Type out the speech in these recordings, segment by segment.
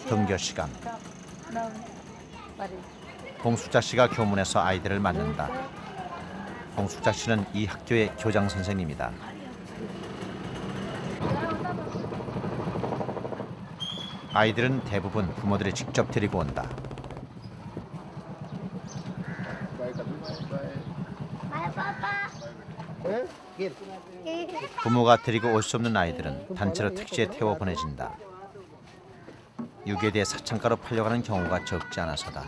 등교 시간. 공숙자 씨가 교문에서 아이들을 만난다. 공숙자 씨는 이 학교의 교장 선생님이다. 아이들은 대부분 부모들이 직접 데리고 온다. 부모가 데리고 올 수 없는 아이들은 단체로 택시에 태워 보내진다. 유괴돼 사창가로 팔려가는 경우가 적지 않아서다.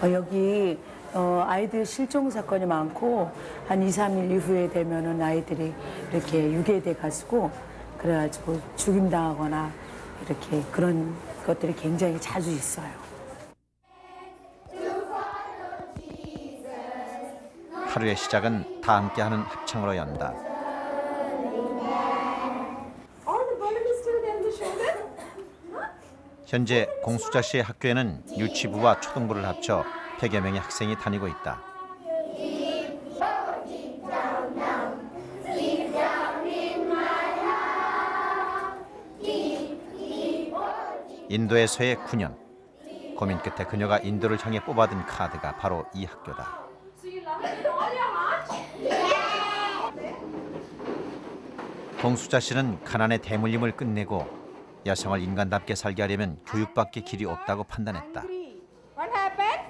여기 아이들 실종 사건이 많고 한 2, 3일 이후에 되면은 아이들이 이렇게 유괴돼 가지고 그래가지고 죽임당하거나 이렇게 그런 것들이 굉장히 자주 있어요. 하루의 시작은 다 함께하는 합창으로 연다. 현재 공숙자 씨의 학교에는 유치부와 초등부를 합쳐 100여 명의 학생이 다니고 있다. 인도에서의 9년. 고민 끝에 그녀가 인도를 향해 뽑아든 카드가 바로 이 학교다. 공숙자 씨는 가난의 대물림을 끝내고 여성을 인간답게 살게 하려면 교육밖에 길이 없다고 판단했다. What happened?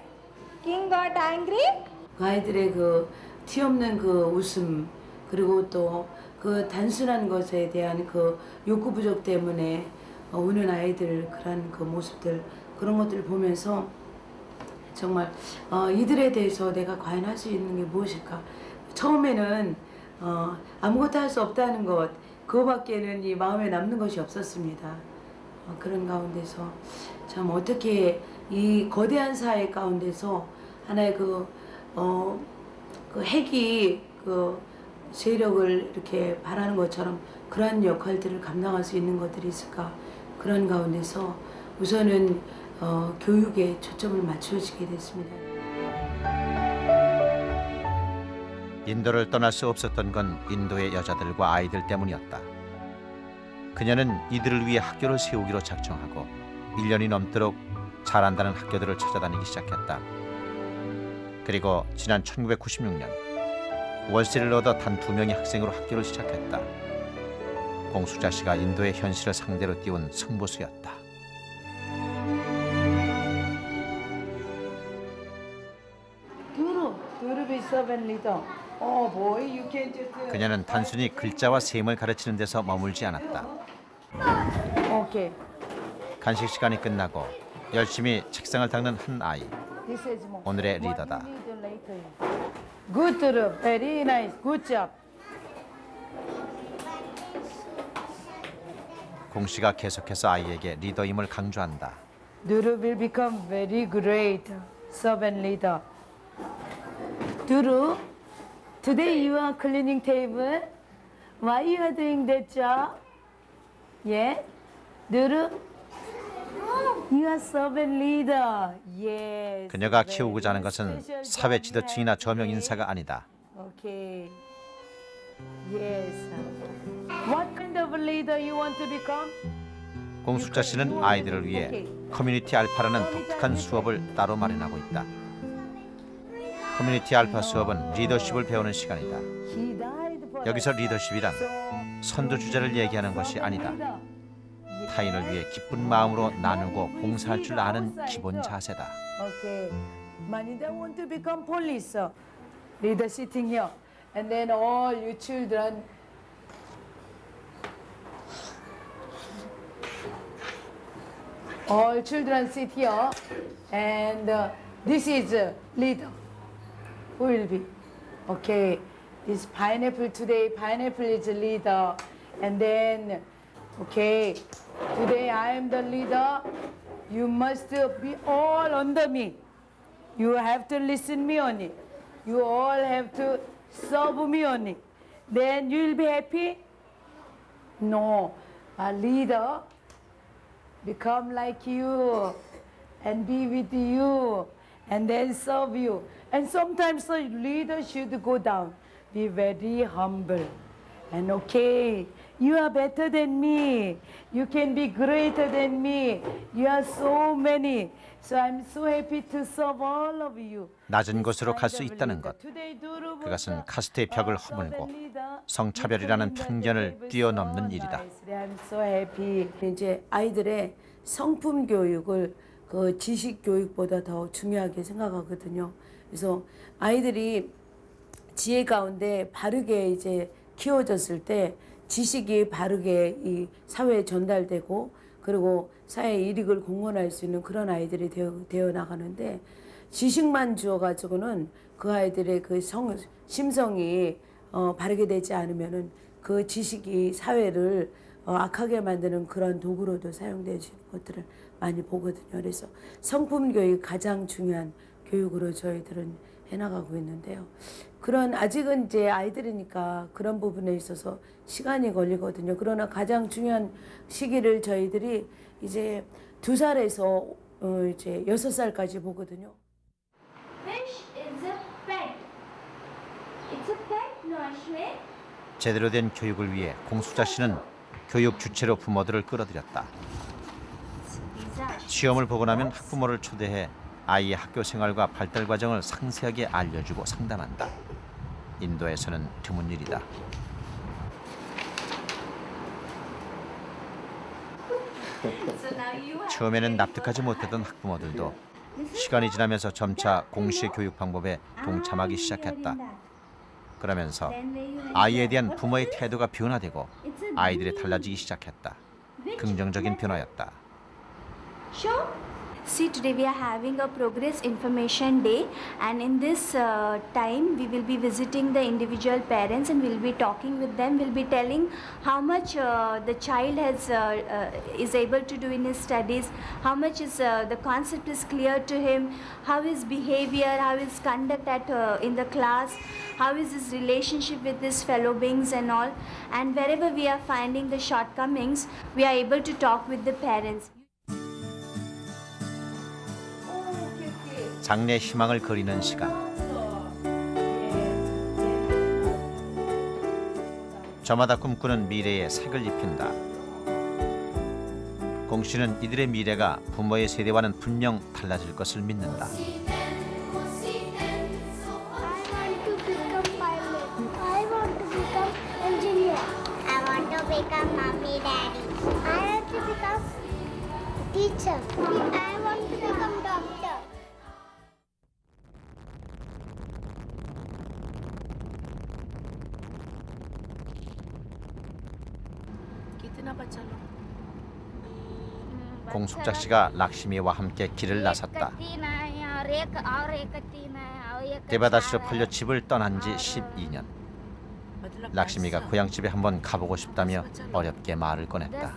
King got angry? 그 아이들의 그 티없는 그 웃음 그리고 또 그 단순한 것에 대한 그 욕구 부족 때문에 우는 아이들 그런 그 모습들 그런 것들을 보면서 정말 이들에 대해서 내가 과연 할 수 있는 게 무엇일까? 처음에는 아무것도 할 수 없다는 것 그거밖에는 이 마음에 남는 것이 없었습니다. 그런 가운데서 참 어떻게 이 거대한 사회 가운데서 하나의 그 핵이 그 세력을 이렇게 바라는 것처럼 그러한 역할들을 감당할 수 있는 것들이 있을까? 그런 가운데서 우선은 교육에 초점을 맞춰지게 됐습니다. 인도를 떠날 수 없었던 건 인도의 여자들과 아이들 때문이었다. 그녀는 이들을 위해 학교를 세우기로 작정하고 1년이 넘도록 잘한다는 학교들을 찾아다니기 시작했다. 그리고 지난 1996년 월세를 얻어 단 2명의 학생으로 학교를 시작했다. 공숙자 씨가 인도의 현실을 상대로 띄운 승부수였다. 그녀는 단순히 글자와 셈을 가르치는 데서 머물지 않았다. 오케이. 간식 시간이 끝나고 열심히 책상을 닦는 한 아이. 오늘의 리더다. Good, very nice, good job. 공 씨가 계속해서 아이에게 리더임을 강조한다. Duru will become very great servant leader. Duru, today you are cleaning table. Why you are doing that job? Yeah, Duru, you are servant leader. Yes. 그녀가 키우고자 하는 것은 사회 지도층이나 저명 인사가 아니다. Okay. Yes. What kind of leader you want to become? 공숙자 씨는 아이들을 위해 커뮤니티 알파라는 독특한 수업을 따로 마련하고 있다. 커뮤니티 알파 수업은 리더십을 배우는 시간이다. 여기서 리더십이란 선두 주자를 얘기하는 것이 아니다. 타인을 위해 기쁜 마음으로 나누고 봉사할 줄 아는 기본 자세다. Okay. Manida want to become police. Leader sitting here, and then all you children. All children sit here, and this is leader. Who will be? Okay. This pineapple today. Pineapple is a leader, and then, okay. Today I am the leader. You must be all under me. You have to listen me only. You all have to serve me only. Then you will be happy? No. A leader become like you and be with you and then serve you. And sometimes the leader should go down. Be very humble. And okay, You are better than me. You can be greater than me. You are so many. So I'm so happy to serve all of you. 낮은 곳으로 갈 수 있다는 것. 그것은 카스트의 벽을 허물고 성차별이라는 편견을 뛰어넘는 일이다. I'm so happy. 이제 아이들의 성품 교육을 그 지식 교육보다 더 중요하게 생각하거든요. 그래서 아이들이 지혜 가운데 바르게 이제 키워졌을 때 지식이 바르게 이 사회에 전달되고 그리고 사회의 이익을 공헌할 수 있는 그런 아이들이 되어 나가는데 지식만 주어가지고는 그 아이들의 그 심성이 바르게 되지 않으면은 그 지식이 사회를 악하게 만드는 그런 도구로도 사용되는 것들을 많이 보거든요. 그래서 성품 교육 가장 중요한 교육으로 저희들은 해나가고 있는데요. 그런 아직은 이제 아이들이니까 그런 부분에 있어서 시간이 걸리거든요. 그러나 가장 중요한 시기를 저희들이 이제 2살에서 이제 6살까지 보거든요. Fish is a pet. It's a pet, no, Ashwin? 제대로 된 교육을 위해 공수자 씨는 교육 주체로 부모들을 끌어들였다. These are 시험을 보고 나면 학부모를 초대해 아이의 학교 생활과 발달 과정을 상세하게 알려주고 상담한다. 인도에서는 드문 일이다. so now you have 처음에는 납득하지 못했던 학부모들도 시간이 지나면서 점차 공시의 교육 방법에 동참하기 시작했다. 그러면서 아이에 대한 부모의 태도가 변화되고 아이들이 달라지기 시작했다. 긍정적인 변화였다. Sure. See, today we are having a progress information day, and in this time we will be visiting the individual parents and we'll be talking with them. We'll be telling how much the child has is able to do in his studies, how much is the concept is clear to him, how his behavior, how his conduct at in the class, how is his relationship with his fellow beings and all. And wherever we are finding the shortcomings, we are able to talk with the parents. 장래 희망을 그리는 시간. 저마다 꿈꾸는 미래에 색을 입힌다. 공 씨는 이들의 미래가 부모의 세대와는 분명 달라질 것을 믿는다. I want to become pilot. I want to become engineer. I want to become mommy, daddy. I want to become teacher. I want to become doctor. 공숙자 씨가 락시미와 함께 길을 나섰다. 데바다시로 풀려 집을 떠난 지 12년. 락시미가 고향집에 한번 가보고 싶다며 어렵게 말을 꺼냈다.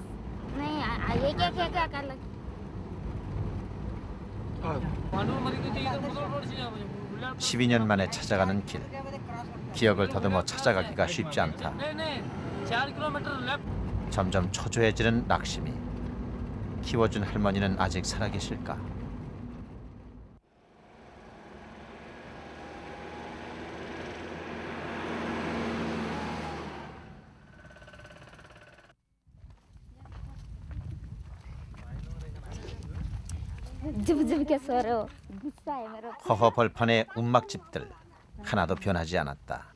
12년 만에 찾아가는 길. 기억을 더듬어 찾아가기가 쉽지 않다. 점점 초조해지는 락시미. 키워준 할머니는 아직 살아계실까? 허허 벌판의 움막집들 하나도 변하지 않았다.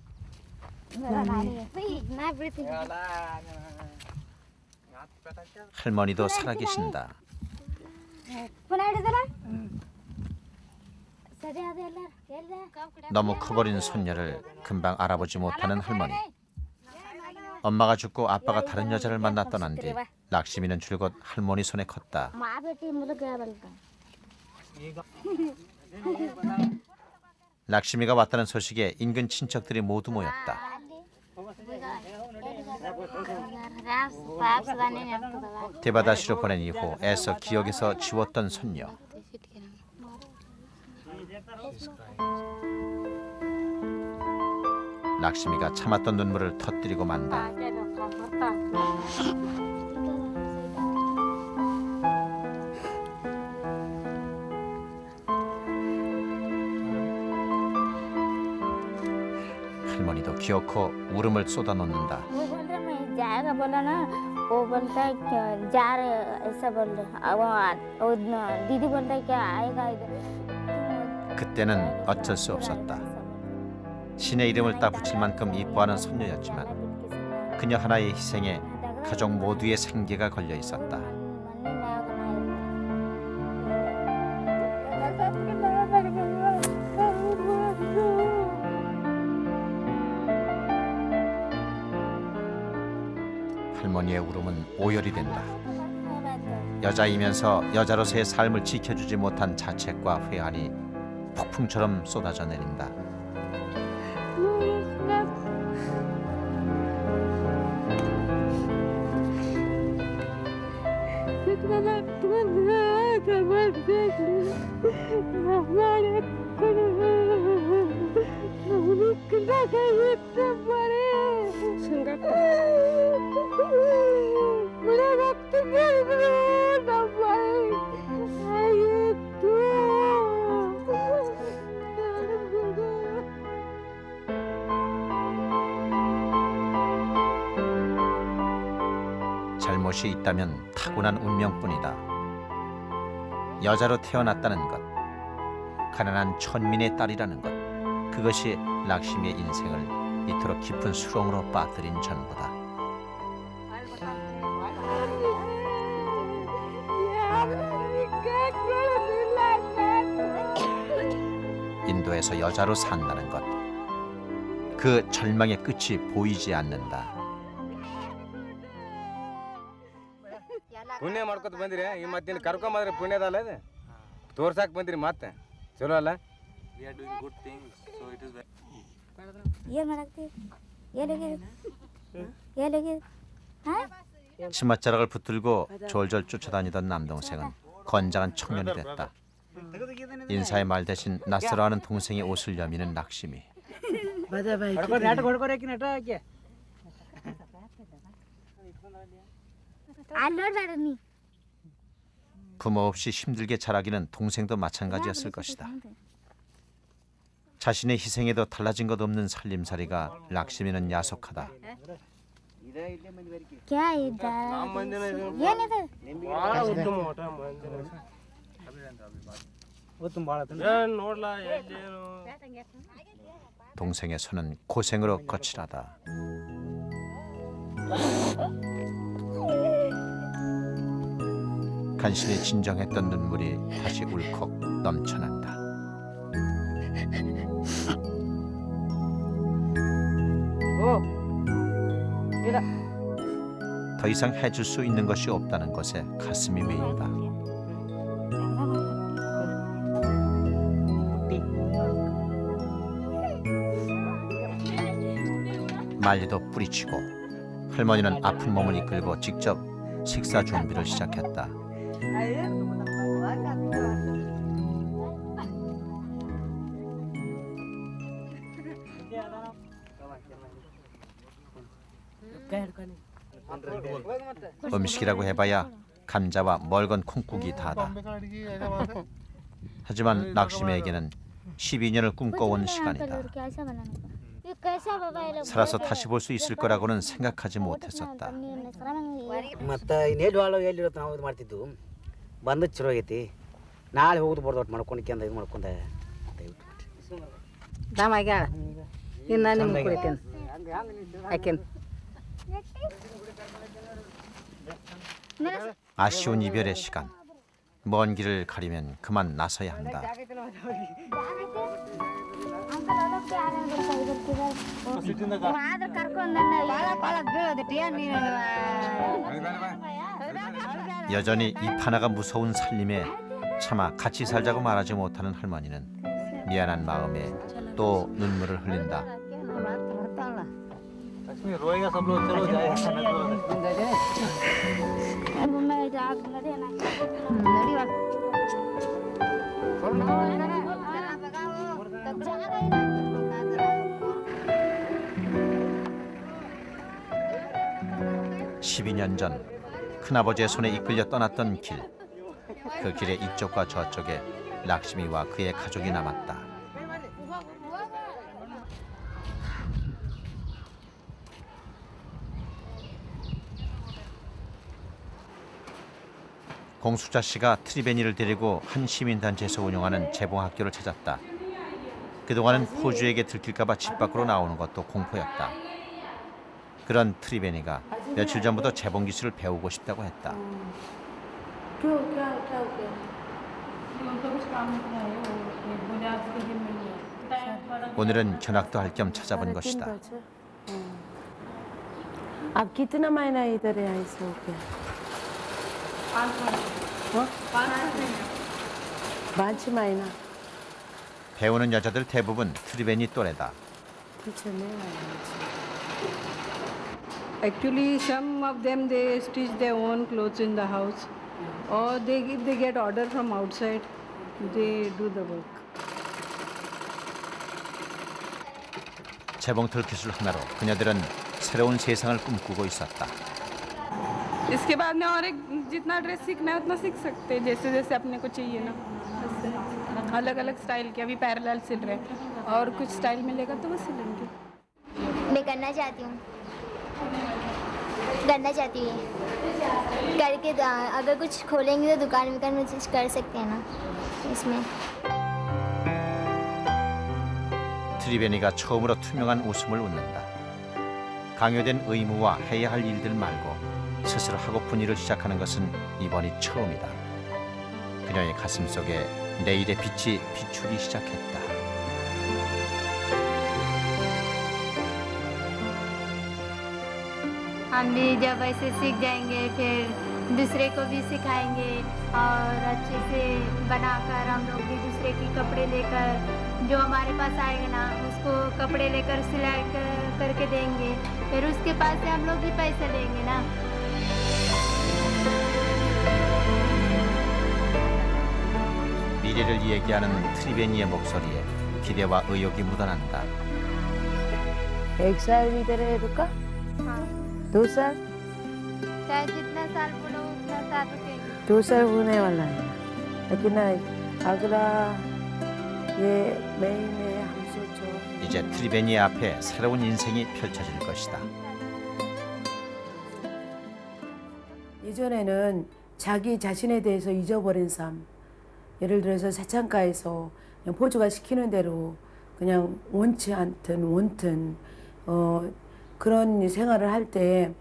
할머니도 살아계신다. 너무 커버린 손녀를 금방 알아보지 못하는 할머니. 엄마가 죽고 아빠가 다른 여자를 만나 떠난 뒤 락시미는 줄곧 할머니 손에 컸다. 락시미가 왔다는 소식에 인근 친척들이 모두 모였다. 데바다시로 보낸 이후 애써 기억에서 지웠던 손녀. 락시미가 참았던 눈물을 터뜨리고 만다. 할머니도 기어코 울음을 쏟아놓는다. जाएगा बोला ना, वो बोलता है क्या जा रहे ऐसा बोल रहे। वो दीदी बोलता है क्या आएगा इधर। 그때는 어쩔 수 없었다. 신의 이름을 따 붙일 만큼 이뻐하는 손녀였지만 그녀 하나의 희생에 가족 모두의 생계가 걸려 있었다. 할머니의 울음은 오열이 된다. 여자이면서 여자로서의 삶을 지켜주지 못한 자책과 회한이 폭풍처럼 쏟아져 내린다. 잘못이 있다면 타고난 운명뿐이다. 여자로 태어났다는 것, 가난한 천민의 딸이라는 것, 그것이 락시미의 인생을 이토록 깊은 수렁으로 빠뜨린 전부다. 인도에서 여자로 산다는 것, 그 절망의 끝이 보이지 않는다. ಪುಣ್ಯ ಮಾಡ್ಕೊತ ಬಂದಿರಿ ಈ ಮತ್ತಿನ ಕರ್ಕೊಂಬಂದ್ರೆ ಪುಣ್ಯದಲ್ಲ ಇದು ತೋರ್ಸಾಕ್ ಬಂದಿರಿ ಮತ್ತೆ ಚಲೋ ಅಲ್ಲ ಏನ್ ಮಾಡಾಕ್ತಿ ಎಲ್ಲಿಗೆ ಎಲ್ಲಿಗೆ 치맛자락을 붙들고 졸졸 쫓아다니던 남동생은 건장한 청년이 됐다. 인사의 말 대신 낯설어하는 동생의 옷을 여미는 락시미. 알로라니 부모 없이 힘들게 자라기는 동생도 마찬가지였을 것이다. 자신의 희생에도 달라진 것 없는 살림살이가 락시미는 야속하다. क्या इधर ये नहीं था 동생의 손은 고생으로 거칠하다. 간신히 진정했던 눈물이 다시 울컥 넘쳐난다. 더 이상 해줄 수 있는 것이 없다는 것에 가슴이 메인다. 말리도 뿌리치고 할머니는 아픈 몸을 이끌고 직접 식사 준비를 시작했다. 음식이라고 해봐야 감자와 멀건 콩국이 다다. 하지만 락시미에게는 12년을 꿈꿔온 시간이다. 살아서 다시 볼 수 있을 거라고는 생각하지 못했었다. ಮತ್ತು ಇನ್ನೆಲ್ಲಿ ವಾಳ ಎಲ್ಲಿರುತ್ತೆ ನಾವು ಇದು ಮಾಡ್ತಿದ್ದು ಬಂದು ಚಲೋ ಆಗೈತಿ ನಾಳೆ ಹೋಗುದು ಬರ್ದು ಒಟ್ಟು ಮಾಡ್ಕೊಂಡ್ಕೆಂದ ಇದು ಮಾಡ್ಕೊಂಡ ದಮಾಗ್ಯಾಳ ಇನ್ನು ನಿಮ್ಗೆ ಕುಡಿತೇನೆ ಆಕೆನ್ 아쉬운 이별의 시간. 먼 길을 가려면 그만 나서야 한다. 여전히 입 하나가 무서운 살림에 차마 같이 살자고 말하지 못하는 할머니는 미안한 마음에 또 눈물을 흘린다. 음. 12년 전 큰아버지의 손에 이끌려 떠났던 길. 그 길의 이쪽과 저쪽에 락시미와 그의 가족이 남았다. 공숙자 씨가 트리베니를 데리고 한 시민단체에서 운영하는 재봉학교를 찾았다. 그동안은 포주에게 들킬까봐 집 밖으로 나오는 것도 공포였다. 그런 트리베니가 며칠 전부터 재봉 기술을 배우고 싶다고 했다. क्यों क्या क्या हो गया उनको कुछ काम नहीं है वो बुनियाद के दिन में 오늘은 견학도 할 겸 찾아본 것이다. अब कितना महीना इधर है ऐसे हो गया 5 महीना 배우는 여자들 대부분 트리베니 또래다. पीछे नहीं आया Actually, some of them they stitch their own clothes in the house, or if they get order from outside, they do the work. 재봉틀 기술 하나로 그녀들은 새로운 세상을 꿈꾸고 있었다. इसके बाद में और एक जितना ड्रेस सीखना है उतना सीख सकते हैं जैसे जैसे अपने को चाहिए ना अलग अलग स्टाइल के अभी पैरेलल सिल रहे हैं और कुछ स्टाइल मिलेगा तो वो सिलेंगे मैं करना चाहती हूँ करके अगर कुछ खोलेंगे तो दुकान में कर सकते हैं ना इसमें 트리베니가 처음으로 투명한 웃음을 웃는다. 강요된 의무와 해야 할 일들 말고 스스로 하고픈 일을 시작하는 것은 이번이 처음이다. 그녀의 가슴 속에 내일의 빛이 비추기 시작했다. हम भी जब ऐसे सीख जाएंगे फिर दूसरे को भी सिखाएंगे और अच्छे से बनाकर हम लोग भी दूसरे के कपड़े लेकर जो हमारे पास आएगा ना उसको कपड़े लेकर सिलाई करके देंगे फिर उसके पास से हम लोग भी पैसे लेंगे ना 미래를 얘기하는 트리베니의 목소리에 기대와 의욕이 묻어난다. 1 साल इधर है रुका 2 साल चाहे जितना साल बोलो उतना साल रुकेंगे 2 साल होने वाला है लेकिन अगला ये मई में हम सोचो 이제 트리베니 앞에 새로운 인생이 펼쳐질 것이다. 예전에는 자기 자신에 대해서 잊어버린 삶 예를 들어서 사창가에서 그냥 포주가 시키는 대로 그냥 원치 않든 그런 생활을 할 때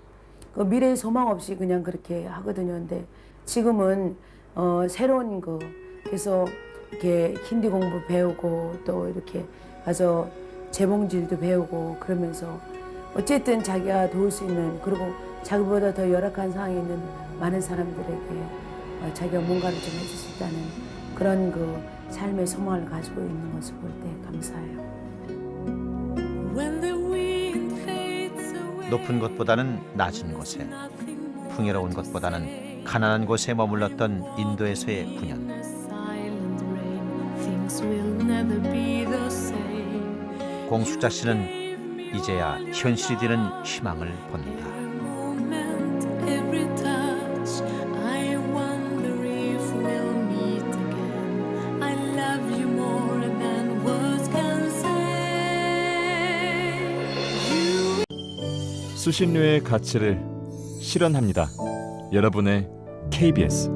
그 미래의 소망 없이 그냥 그렇게 하거든요. 근데 지금은 새로운 거 그래서 이렇게 힌디 공부 배우고 또 이렇게 가서 재봉질도 배우고 그러면서 어쨌든 자기가 도울 수 있는 그리고 자기보다 더 열악한 상황에 있는 많은 사람들에게 자기가 뭔가를 좀 해줄 수 있다는 그런 그 삶의 소망을 가지고 있는 것을 볼 때 감사해요. 높은 곳보다는 낮은 곳에, 풍요로운 곳보다는 가난한 곳에 머물렀던 인도에서의 9년. 공숙자 씨는 이제야 현실이 되는 희망을 본다. 수신료의 가치를 실현합니다. 여러분의 KBS